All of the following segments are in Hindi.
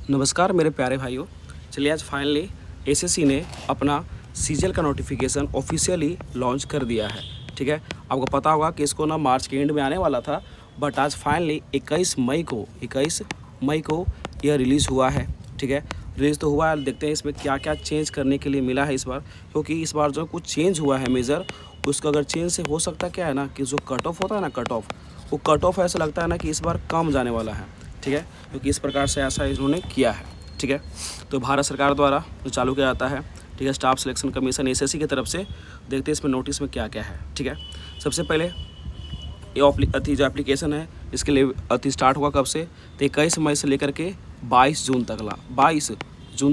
नमस्कार मेरे प्यारे भाइयों। चलिए आज फाइनली एसएससी ने अपना सीजीएल का नोटिफिकेशन ऑफिशियली लॉन्च कर दिया है। ठीक है, आपको पता होगा कि इसको ना मार्च के एंड में आने वाला था, बट आज फाइनली 21 मई को यह रिलीज़ हुआ है। ठीक है, रिलीज़ तो हुआ है, देखते हैं इसमें क्या क्या चेंज करने के लिए मिला है इस बार, क्योंकि इस बार जो कुछ चेंज हुआ है मेजर, उसका अगर चेंज से हो सकता क्या है ना कि जो कट ऑफ होता है ना, वो कट ऑफ ऐसा लगता है ना कि इस बार कम जाने वाला है। ठीक है, क्योंकि इस प्रकार से ऐसा इन्होंने किया है। ठीक है, तो भारत सरकार द्वारा जो चालू किया जाता है, ठीक है, स्टाफ सिलेक्शन कमीशन एसएससी की तरफ से, देखते हैं इसमें नोटिस में क्या क्या है। ठीक है, सबसे पहले ये जो एप्लीकेशन है इसके लिए स्टार्ट हुआ कब से, तो 21 मई से लेकर के 22 जून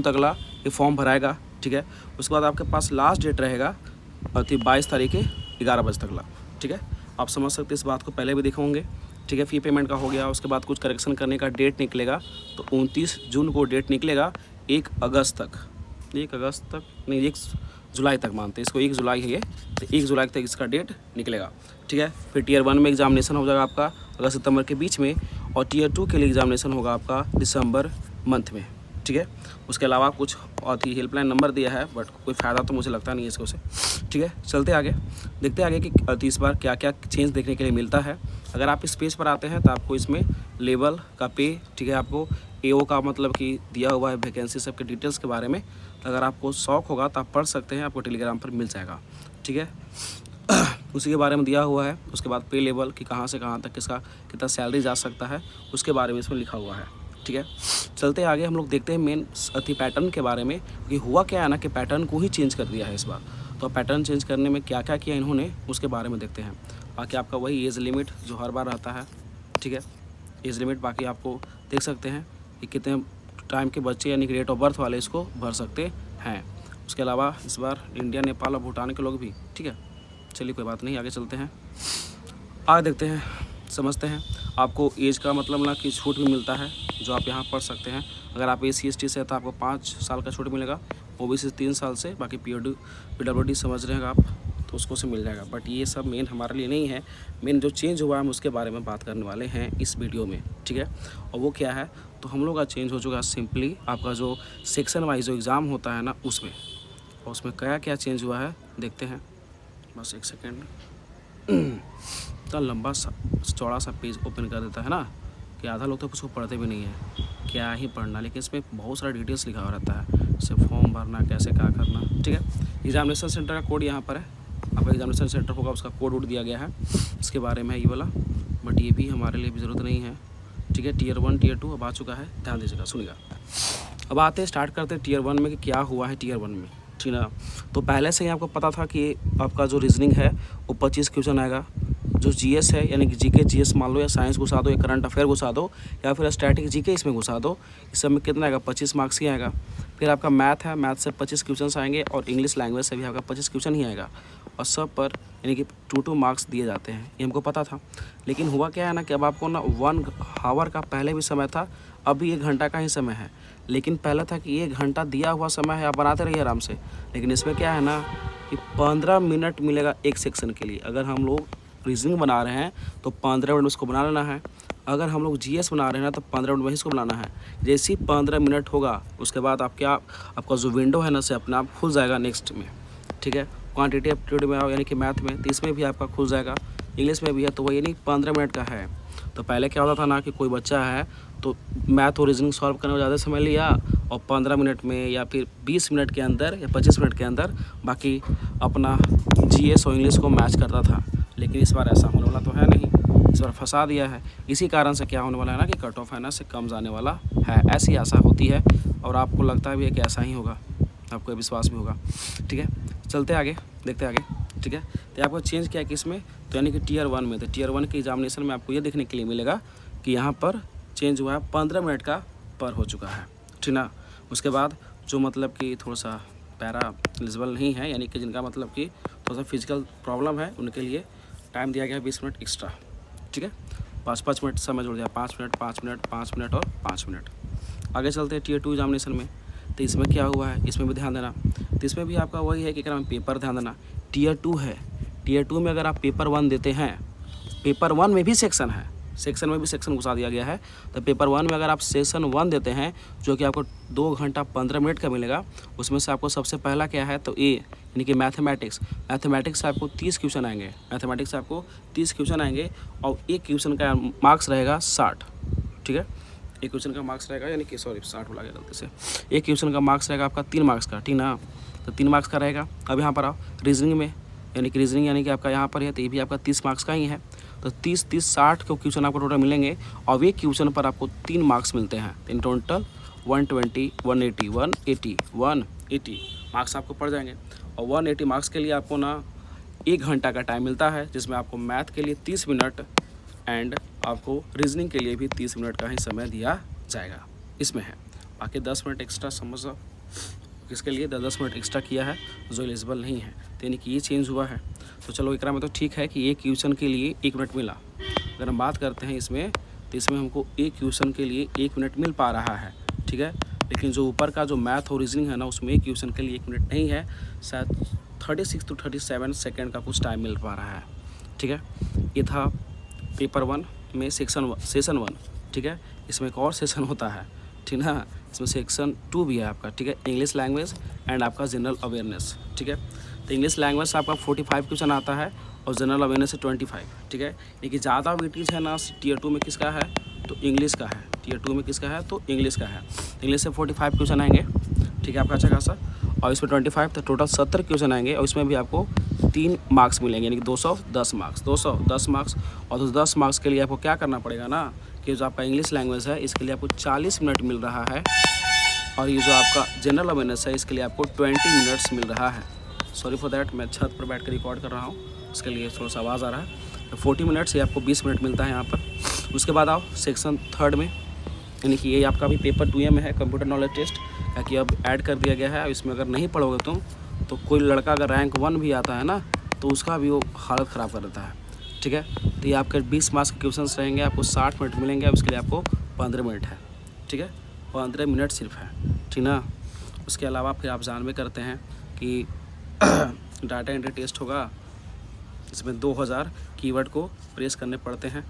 तकला ये फॉर्म भराएगा। ठीक है, उसके बाद आपके पास लास्ट डेट रहेगा 22 तारीख के 11 बजे तकला। ठीक है, आप समझ सकते हैं इस बात को, पहले भी देखे होंगे। ठीक है, फ़ी पेमेंट का हो गया, उसके बाद कुछ करेक्शन करने का डेट निकलेगा, तो 29 जून को डेट निकलेगा। 1 जुलाई तक मानते हैं इसको, 1 जुलाई है ये, तो 1 जुलाई तक इसका डेट निकलेगा। ठीक है, फिर टियर 1 में एग्जामिनेशन हो जाएगा आपका अगस्त सितंबर के बीच में, और टियर 2 के लिए एग्जामिनेशन होगा आपका दिसंबर मंथ में। ठीक है, उसके अलावा कुछ और ही हेल्पलाइन नंबर दिया है, बट कोई फ़ायदा तो मुझे लगता नहीं है इसको से। ठीक है, चलते आगे, देखते आगे कि इस बार क्या क्या चेंज देखने के लिए मिलता है। अगर आप इस पेज पर आते हैं तो आपको इसमें लेवल का पे, ठीक है, आपको एओ का मतलब कि दिया हुआ है वैकेंसी सबके डिटेल्स के बारे में। अगर आपको शौक होगा तो आप पढ़ सकते हैं, आपको टेलीग्राम पर मिल जाएगा। ठीक है, उसी के बारे में दिया हुआ है। उसके बाद पे लेवल कि कहाँ से कहाँ तक किसका कितना सैलरी जा सकता है, उसके बारे में इसमें लिखा हुआ है। ठीक है, चलते आगे हम लोग देखते हैं मेन पैटर्न के बारे में, कि हुआ क्या है ना कि पैटर्न को ही चेंज कर दिया है इस बार। तो पैटर्न चेंज करने में क्या क्या किया इन्होंने, उसके बारे में देखते हैं। बाकी आपका वही एज लिमिट जो हर बार रहता है। ठीक है, एज लिमिट बाकी आपको देख सकते हैं कि कितने टाइम के बच्चे यानी कि डेट ऑफ बर्थ वाले इसको भर सकते हैं। उसके अलावा इस बार इंडिया, नेपाल और भूटान के लोग भी। ठीक है, चलिए कोई बात नहीं, आगे चलते हैं, आगे देखते हैं, समझते हैं। आपको एज का मतलब ना कि छूट भी मिलता है, जो आप यहाँ पढ़ सकते हैं। अगर आप SC/ST से है तो आपको 5 साल का छूट मिलेगा, OBC 3 साल से, बाकी PWD समझ रहे हैं आप तो उसको से मिल जाएगा। बट ये सब मेन हमारे लिए नहीं है, मेन जो चेंज हुआ है हम उसके बारे में बात करने वाले हैं इस वीडियो में। ठीक है, और वो क्या है, तो हम लोग का चेंज हो चुका है सिंपली आपका जो सेक्शन वाइज जो एग्ज़ाम होता है ना उसमें, और उसमें क्या क्या चेंज हुआ है देखते हैं। बस एक सेकेंड, इतना लंबा सा चौड़ा सा पेज ओपन कर देता है ना कि आधा लोग तो उसको पढ़ते भी नहीं है, क्या ही पढ़ना। लेकिन इसमें बहुत सारा डिटेल्स लिखा हुआ रहता है, जैसे फॉर्म भरना, कैसे क्या करना। ठीक है, एग्जामिनेशन सेंटर का कोड यहाँ पर है, आपका एग्जामिनेशन सेंटर होगा उसका कोड वोड दिया गया है, इसके बारे में है ये वाला, बट ये भी हमारे लिए भी ज़रूरत नहीं है। ठीक है, टियर 1 टियर 2 अब आ चुका है, ध्यान दीजिएगा, सुनिएगा। अब आते हैं, स्टार्ट करते हैं टियर 1 में कि क्या हुआ है टियर 1 में। ठीक है ना, तो पहले से ही आपको पता था कि आपका जो रीजनिंग है वो 25 क्वेश्चन आएगा। जो GS है यानी कि GK GS मान लो, या साइंस घुसा दो, या करंट अफेयर घुसा दो, या फिर स्टैटिक GK इसमें घुसा दो, इस सब में कितना आएगा, 25 मार्क्स ही आएगा। फिर आपका मैथ है, मैथ से 25 क्वेश्चन आएंगे, और इंग्लिश लैंग्वेज से भी आपका 25 क्वेश्चन ही आएगा, और सब पर यानी कि 2 मार्क्स दिए जाते हैं। ये हमको पता था, लेकिन हुआ क्या है ना कि अब आपको ना 1 आवर का पहले भी समय था, अभी 1 घंटा का ही समय है। लेकिन पहले था कि 1 घंटा दिया हुआ समय है, आप बनाते रहिए आराम से, लेकिन इसमें क्या है ना कि 15 मिनट मिलेगा एक सेक्शन के लिए। अगर हम लोग रीजनिंग बना रहे हैं तो 15 मिनट उसको बना लेना है, अगर हम लोग GS बना रहे हैं ना तो 15 मिनट में इसको बनाना है। जैसे ही 15 मिनट होगा उसके बाद आपका जो विंडो है ना से अपने आप खुल जाएगा नेक्स्ट में। ठीक है, क्वांटिटी एप्टीट्यूड में आओ यानी कि मैथ में, तो इसमें भी आपका खुल जाएगा, इंग्लिश में भी है, तो वही नहीं 15 मिनट का है। तो पहले क्या होता था ना कि कोई बच्चा है तो मैथ और रीजनिंग सॉल्व करने में ज़्यादा समय लिया, और 15 मिनट में या फिर 20 मिनट के अंदर या 25 मिनट के अंदर बाकी अपना GS और इंग्लिश को मैच करता था। लेकिन इस बार ऐसा होने वाला तो है नहीं, इस बार फंसा दिया है। इसी कारण से क्या होने वाला है ना कि कट ऑफ है ना से कम जाने वाला है, ऐसी आशा होती है, और आपको लगता भी है कि ऐसा ही होगा, आपको विश्वास भी होगा। ठीक है, चलते आगे, देखते आगे। ठीक है, तो आपको चेंज किया किसमें, तो यानी कि टियर 1 में। तो टियर 1 के एग्जामिनेशन में आपको ये देखने के लिए मिलेगा कि यहाँ पर चेंज हुआ है, 15 मिनट का पर हो चुका है। ठीक ना, उसके बाद जो मतलब कि थोड़ा सा पैरा एलिजिबल नहीं है, यानी कि जिनका मतलब कि थोड़ा सा फिजिकल प्रॉब्लम है, उनके लिए टाइम दिया गया है 20 मिनट एक्स्ट्रा। ठीक है, 5-5 मिनट समय जोड़ दिया, 5 मिनट 5 मिनट 5 मिनट और 5 मिनट। आगे चलते हैं टियर 2 एग्जामिनेशन में। तो इसमें क्या हुआ है, इसमें भी ध्यान देना। तो इसमें भी आपका वही है कि क्या नाम, पेपर ध्यान देना। टियर 2 है, टियर 2 में अगर आप पेपर 1 देते हैं, पेपर 1 में भी सेक्शन है, सेक्शन में भी सेक्शन घुसा दिया गया है। तो पेपर 1 में अगर आप सेक्शन 1 देते हैं जो कि आपको 2 घंटा 15 मिनट का मिलेगा, उसमें से आपको सबसे पहला क्या है तो ए यानी कि मैथमेटिक्स से आपको 30 क्वेश्चन आएंगे। मैथमेटिक्स से आपको 30 क्वेश्चन आएंगे और एक क्वेश्चन का मार्क्स रहेगा 60, ठीक है। एक क्वेश्चन का मार्क्स रहेगा यानी कि 60 बोला गया गलती से। एक क्वेश्चन का मार्क्स रहेगा आपका 3 मार्क्स का, ठीक ना। तो 3 मार्क्स का रहेगा। अब यहाँ पर आओ रीजनिंग में, रीजनिंग यानी कि आपका यहाँ पर है तो ये भी आपका 30 मार्क्स का ही है। तो 30-30-60 के क्वेश्चन आपको टोटल मिलेंगे और एक क्वेश्चन पर आपको 3 मार्क्स मिलते हैं। इन टोटल 120 180 मार्क्स आपको पड़ जाएंगे। और 180 मार्क्स के लिए आपको ना 1 घंटा का टाइम मिलता है, जिसमें आपको मैथ के लिए 30 मिनट एंड आपको रीजनिंग के लिए भी 30 मिनट का ही समय दिया जाएगा। इसमें है बाकी 10 मिनट एक्स्ट्रा समझ लो किसके लिए 10 मिनट एक्स्ट्रा किया है जो एलिजिबल नहीं है, तो यानी कि ये चेंज हुआ है। तो चलो एकरा में तो ठीक है कि एक क्वेश्चन के लिए 1 मिनट मिला। अगर हम बात करते हैं इसमें तो इसमें हमको एक क्वेश्चन के लिए 1 मिनट मिल पा रहा है, ठीक है। लेकिन जो ऊपर का जो मैथ और रीजनिंग है ना उसमें एक क्वेश्चन के लिए 1 मिनट नहीं है, शायद 36 to 37 सेकेंड का कुछ टाइम मिल पा रहा है, ठीक है। ये था पेपर 1 में सेशन 1, ठीक है। इसमें एक और सेशन होता है, ठीक ना। इसमें सेक्शन 2 भी है आपका, ठीक है। इंग्लिश लैंग्वेज एंड आपका जनरल अवेयरनेस, ठीक है। तो इंग्लिश लैंग्वेज से आपका 45 क्वेश्चन आता है और जनरल अवेयरनेस से 25, ठीक है। लेकिन ज़्यादा वेटेज है ना टीयर 2 में किसका है तो इंग्लिश का है। टीयर 2 में किसका है तो इंग्लिश का है। इंग्लिश से 45 क्वेश्चन आएंगे, ठीक है आपका अच्छा खासा। और इसमें 25 तो टोटल 70 क्वेश्चन आएंगे और इसमें भी आपको 3 मार्क्स मिलेंगे यानी कि 210 मार्क्स। और तो 10 मार्क्स के लिए आपको क्या करना पड़ेगा ना कि जो आपका इंग्लिश लैंग्वेज है इसके लिए आपको 40 मिनट मिल रहा है और ये जो आपका जनरल अवेयरनेस है इसके लिए आपको 20 मिनट्स मिल रहा है। सॉरी फॉर दैट, मैं छत पर बैठ कर रिकॉर्ड कर रहा हूँ, इसके लिए थोड़ा सा आवाज़ आ रहा है। तो 40 मिनट्स से आपको 20 मिनट मिलता है यहाँ पर। उसके बाद आओ सेक्शन 3 में, यानी कि ये आपका भी पेपर 2 में है कंप्यूटर नॉलेज टेस्ट, ताकि अब ऐड कर दिया गया है। इसमें अगर नहीं पढ़ोगे तुम तो कोई लड़का अगर रैंक 1 भी आता है ना तो उसका भी वो हालत ख़राब कर देता है, ठीक है। तो ये आपके 20 मार्क्स के क्वेश्चन रहेंगे, आपको 60 मिनट मिलेंगे। अब इसके लिए आपको 15 मिनट है, ठीक है। 15 मिनट सिर्फ है, ठीक ना। उसके अलावा फिर आप जानबे करते हैं कि डाटा एंट्री टेस्ट होगा, इसमें 2000 कीवर्ड को प्रेस करने पड़ते हैं,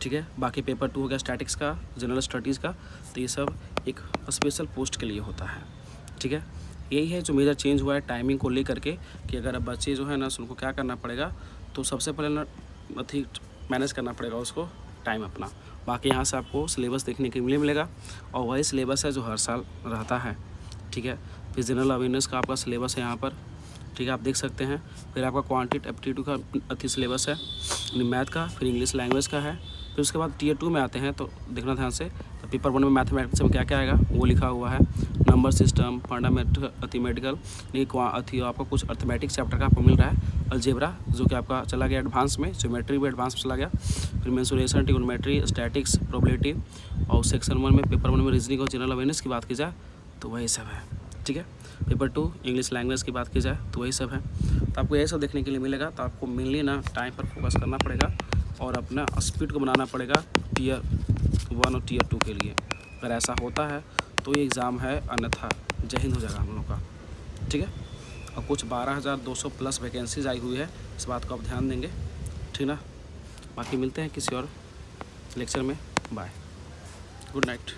ठीक है। बाकी पेपर 2 हो गया स्टैटिक्स का, जनरल स्टडीज़ का, तो ये सब एक स्पेशल पोस्ट के लिए होता है, ठीक है। यही है जो मेजर चेंज हुआ है टाइमिंग को लेकर के कि अगर अब बच्चे जो है ना उनको क्या करना पड़ेगा तो सबसे पहले ना अथी मैनेज करना पड़ेगा उसको टाइम अपना। बाकी यहाँ से आपको सिलेबस देखने के लिए मिलेगा और वही सिलेबस है जो हर साल रहता है, ठीक है। फिर जनरल अवेयरनेस का आपका सिलेबस है यहाँ पर, ठीक है, आप देख सकते हैं। फिर आपका क्वांटिटी एप्टीट्यूड का अथी सिलेबस है मैथ का, फिर इंग्लिश लैंग्वेज का है। फिर उसके बाद टीयर 2 में आते हैं तो देखना ध्यान से, तो पेपर 1 में मैथमेटिक्स में क्या क्या आएगा वो लिखा हुआ है। नंबर सिस्टम, फंडामेंटल अर्थमेटिकल अथी आपको कुछ अर्थमेटिक चैप्टर का आपको मिल रहा है। अलजेब्रा जो कि आपका चला गया एडवांस में, ज्योमेट्री भी एडवांस में चला गया। फिर मेंसुरेशन, ट्रिग्नोमेट्री, स्टैटिक्स, प्रोबेबिलिटी। और सेक्शन 1 में पेपर 1 में रीजनिंग और जनरल अवेयरनेस की बात की जाए तो वही सब है, ठीक है। पेपर 2 इंग्लिश लैंग्वेज की बात की जाए तो वही सब है। तो आपको यही सब देखने के लिए मिलेगा। तो आपको मेनली ना टाइम पर फोकस करना पड़ेगा और अपना स्पीड को बनाना पड़ेगा टीयर 1 और टीयर 2 के लिए। अगर ऐसा होता है तो ये एग्ज़ाम है, अन्यथा जय हिंद हो जाएगा हम लोग का, ठीक है। और कुछ 12,200 प्लस वैकेंसीज आई हुई है, इस बात को आप ध्यान देंगे, ठीक ना। बाकी मिलते हैं किसी और लेक्चर में, बाय, गुड नाइट।